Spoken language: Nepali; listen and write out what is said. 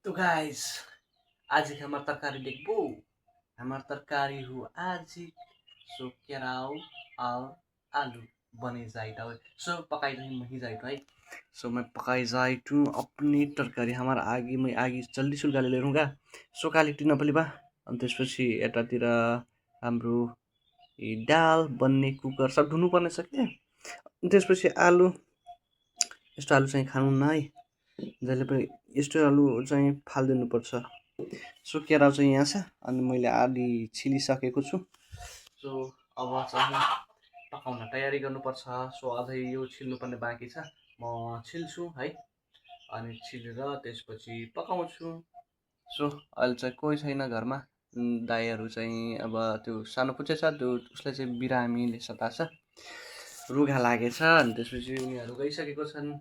तो गाइस आज की हमारी तरकारी देखो। हमारी तरकारी हो आज सो केराव और आलू बने जाइटा है। सो पकाई रही मही जाइटो है। सो मैं पकाई जाइटू अपनी तरकारी हमारा आगे मैं आगे जल्दी सुल्काले लिरूँगा। सो कालिटी नपली बा अनि त्यसपछि यतातिर हाम्रो दाल बन्ने कुकर सब धुनुपर्ने छ के। त्यसपछि आलु यस्तो आलु चाहिँ खानुहुन्न है, जहिले पनि यस्तो आलु चाहिँ फालिदिनुपर्छ। सो केराउ चाहिँ यहाँ छ अनि मैले आधी छिलिसकेको छु। सो अब चाहिँ पकाउन तयारी गर्नुपर्छ। सो अझै यो छिल्नुपर्ने बाँकी छ, म छिल्छु है अनि छिलेर त्यसपछि पकाउँछु। सो अहिले चाहिँ कोही छैन घरमा, दाइहरू चाहिँ अब त्यो सानो पुच्चे छ त्यो उसलाई चाहिँ बिरामीले सताछ, रुघा लागेछ अनि त्यसपछि उनीहरू गइसकेको छन्।